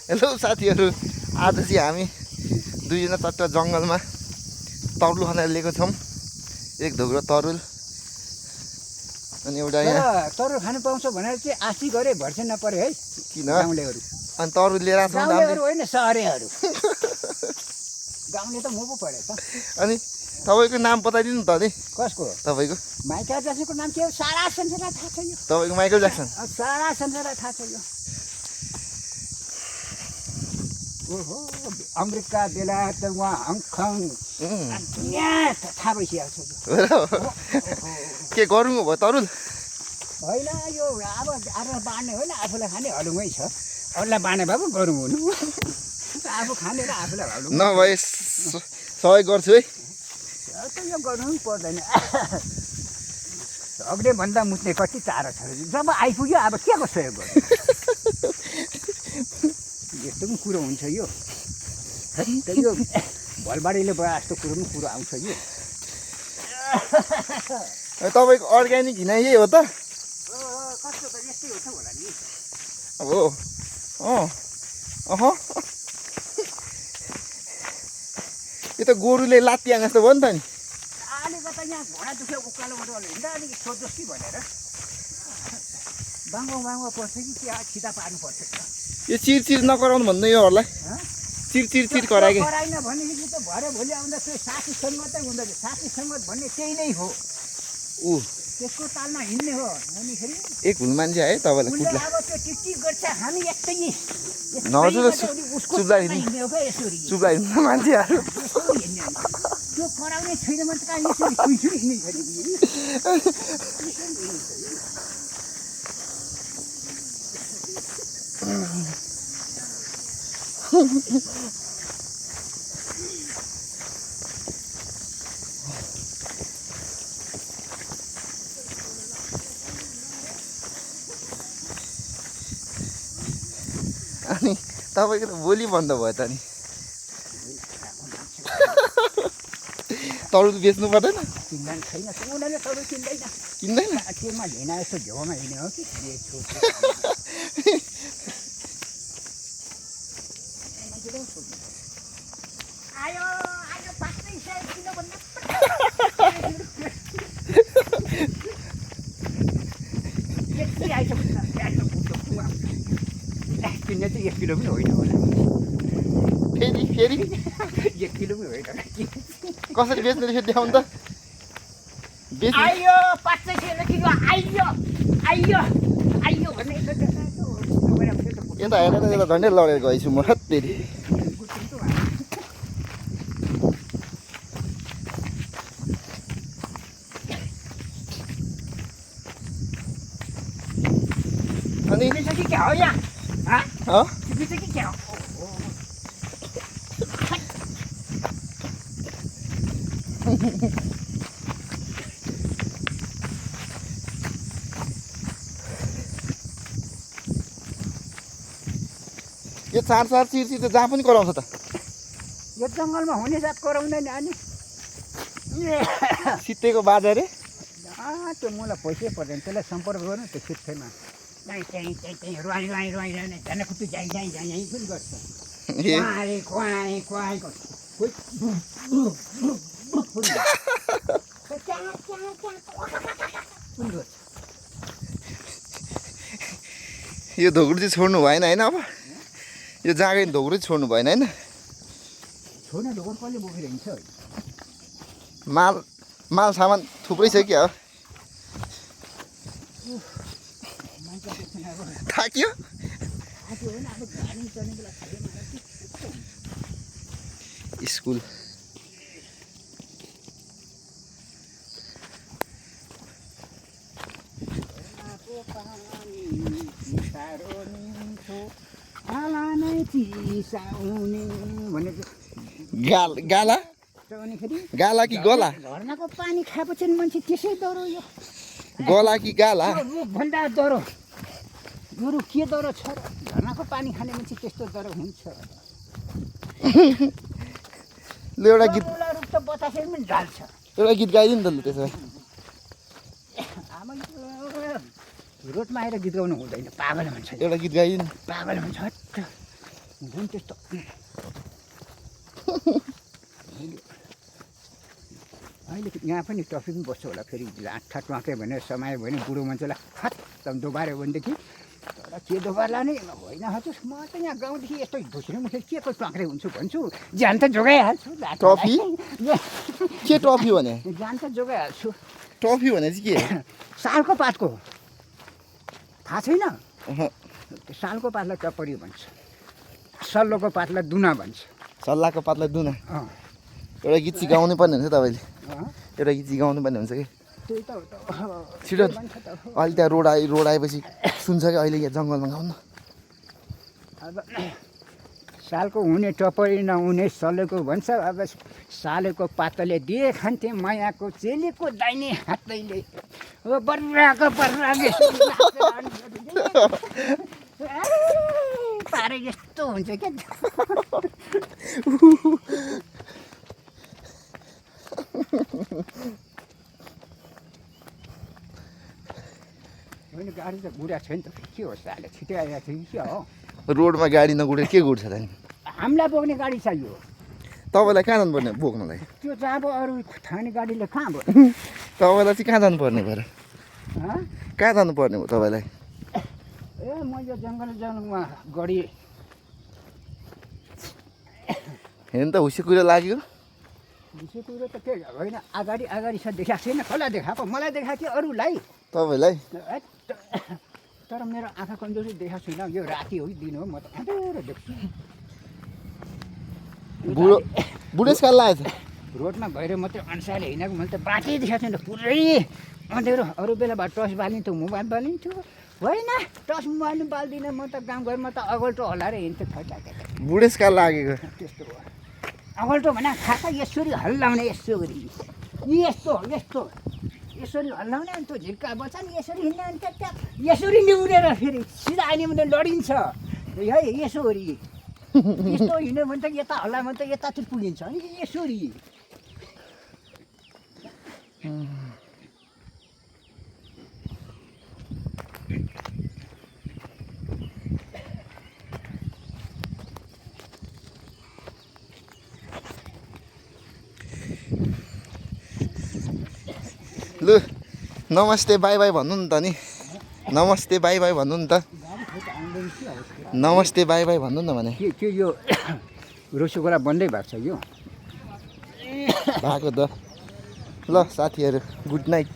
Hello साथीहरू, आज चाहिँ हामी दुईजना चट्ट जङ्गलमा तरुल खनेर लिएको छौँ। एक ढोग्रो तरुल अनि एउटा यहाँ तरुल खानु पाउँछ भनेर चाहिँ आशी गरे भर्से नपर्यो है किन गाउँलेहरू। अनि तरुल लिएर आएको छौँ। गाउँलेहरू होइन सहरेहरू। गाउँले त म पो पऱ्यो त। अनि तपाईँको नाम बताइदिनु त नि। कसको? तपाईँको माइकल ज्याक्सनको नाम के हो? सारा संसारलाई थाहा छ यो। तपाईँको माइकल ज्याक्सन। सारा संसारलाई थाहा छ यो। ओहो अमेरिका बेलायत वहाँ हङकङ दुनियाँ थाहा भइसकेको छ। के गरौँ भयो तरुल? होइन यो अब बाँड्ने होइन, आफूलाई खाने हलुङै छ। अरूलाई बाँड्ने भए पो गरौँ हुनु। आफू खाने र आफूलाई हलुङ नभए सहयोग गर्छु है। यो गर्नु पनि पर्दैन। अग्ने भन्दा मुत्ने कति टाढो छ। जब आइपुग्यो अब के को सहयोग गर्नु? यस्तो पनि कुरो हुन्छ यो। यो भलबाडीले भयो जस्तो कुरो आउँछ यो। तपाईँको अर्ग्यानिक हिँडाइ यही हो त? कस्तो त यस्तै हो त होला नि। अब यो त गोरुले लात्तिआङ जस्तो भयो नि त नि। अलिकता यहाँ घोडा दुख्यो उकालोबाट हिँड्दा अलिक सोध्नुहोस् कि भनेर। बाङ्गो पर्छ कि त्यहाँ छिटा पार्नु पर्छ। यो चिरचिर नकराउनु भन्नु योहरूलाई। चिरचिर करायो कि कराइन भनेदेखि त भरे भोलि आउँदा त्यो साथी सङ्गतै हुँदैन। साथी सङ्गत भन्ने त्यही नै हो। त्यसको तालमा हिँड्ने हो। अनिखेरि एक हुल मान्छे है तपाईँलाई उसले कुट्ला। अब त्यो टिकटिक गर्छ, हामी यस्तै नजुर उसको चुप्ला हिँड्ने हो क्या यसरी। चुप्ला हिँड्नु मान्छेहरू। यसरी हिँड्ने हो। त्यो कराउने छैन भने त कहाँ यसरी छुइछुइ हिँड्ने छ नि। अनि तपाईँको त भोलि बन्द भयो त नि। तरुल बेच्नु पर्दैन? किन्दैन छैन उनीहरूले तपाईँ किन्दैन। किन्दैन? केमा हिँडा यस्तो झेउमा हिँड्ने हो कि बेच्छु। आयो आयो 500 किलो भन्दा किन्ने चाहिँ 1 किलो पनि होइन होला। फेरि 1 किलो पनि होइन। कसरी बेच्ने रहेछ देखाउनु त। आइयो 500 किलो आइयो भन्ने यता हेरेर यता झन्डै लडेर गएछु म फेरि। अनि कि क्या हो यहाँ? कि क्या हो? यो चार चिरचिर त जहाँ पनि कराउँछ त। यो जङ्गलमा हुने जात कराउँदैन अनि सित्तेको बाजा रे। त्यो मलाई पैसै पर्दैन। त्यसलाई सम्पर्क गर्नु त्यो सित्थेमा त्यहीँ रुवाई झन् खुट्टु झ्याङ पनि गर्छ। यो धोग्रो चाहिँ छोड्नु भएन होइन? अब यो जहाँ गयो धोग्रो चाहिँ छोड्नु भएन होइन? छोड्ने ढोग्रो कसले बोकेर हिँड्छ? माल सामान थुप्रै छ क्या हो। थाक्यो स्कुल। गाला गाला कि गला? झर्नाको पानी खाएपछि मान्छे त्यसै डरो। यो गला कि गाला? भन्दा डरो गुरु के डरो छ? झर्नाको पानी खाने मान्छे त्यस्तो डरो हुन्छ। ल एउटा गीत रुख त बतासे पनि ढाल्छ। एउटा गीत गाइदिनु त ल त्यसो भए। रोडमा आएर गीत गाउनु हुँदैन, पागल भन्छ। एउटा गीत गाइदिनु। पागल भन्छ। हुँदैन त्यस्तो अहिले यहाँ पनि टफी पनि बस्छ होला फेरि आँखा ट्वाक्यो भने समायो भने बुढो मान्छेलाई खत्तम दोबाऱ्यो भनेदेखि तर के दोबार्ला नै होइन हजुर म त यहाँ गाउँदेखि यस्तो धुस्रे मुखे के को ट्वाक्रे हुन्छु भन्छु ज्यान त जोगाइहाल्छु टफी? के टफी भने ज्यान त जोगाइहाल्छु टफी भने चाहिँ के सालको पातको थाहा छैन अहँ, सालको पातलाई टपरी भन्छ सल्लोको पातलाई दुना भन्छ सल्लाहको पातलाई दुना अँ एउटा गीत चाहिँ गाउनु पर्ने हुन्छ तपाईँले अँ एउटा गीत चाहिँ गाउनु पर्ने हुन्छ कि त्यही त हो त छिटो अहिले त्यहाँ रोड आएपछि सुन्छ कि अहिले यहाँ जङ्गलमा गाउनु अब सालको हुने टपरी नहुने सलेको भन्छ अब सालेको पातले दिए खान्थे मायाको चेलीको दाहिने हातैले बर्राको बर्राले पारे यस्तो हुन्छ क्या होइन गाडी त गुडा छैन त के हो साले छिटो आइरहेको थियो कि के हो रोडमा गाडी नगुडेर के गुड्छ त नि हामीलाई बोक्ने गाडी चाहियो तपाईँलाई कहाँ जानुपर्ने बोक्नलाई त्यो त अब अरू थाने गाडीले कहाँ भयो तपाईँलाई चाहिँ कहाँ जानुपर्ने भएर हँ? कहाँ जानुपर्ने हो तपाईँलाई ए म यो जङ्गलमा गडी हेर्नु त हुसी कुरो लाग्यो विषय कुरो त के होइन अगाडि अगाडि छ देखाएको छैन कसलाई देखाएको मलाई देखाएको थियो अरूलाई तपाईँलाई ए, तर मेरो आँखा कमजोरी देखाएको छैन यो राति हो दिन हो म त अँध्यारो देख्छु बुढो बुढेसकाल लागेको छ रोडमा भएर मात्रै अनुसारले हिँडेको मैले त बाटै देखाएको छैन पुरै अँध्यारो अरू बेला भए टर्च बालिन्थ्यो मोबाइल बालिन्थ्यो होइन टर्च मोबाइल बाल्दिनँ म त गाउँघरमा त अगल्टो हल्लाएर हिँड्थ्यो खैटा बुढेसकाल लागेको त्यस्तो हो अगल्टो भने खासा यसरी हल्लाउने यसरी यस्तो यस्तो यसरी हल्लाउने अनि त्यो झिर्का बच्चा नि यसरी हिँड्ने अनि त्यहाँ यसरी निहुरेर फेरि सिधा आइने भने लडिन्छ है यसरी यस्तो हिँड्यो भने त यता हल्ला भने त यतातिर पुगिन्छ अनि यसरी लु नमस्ते बाई बाई भन्नु नि त नि नमस्ते बाई बाई भन्नु नि त नमस्ते बाई बाई भन्नु न भने के यो रसोगोला बन्दै भएको छ यो भएको त ल साथीहरू गुड नाइट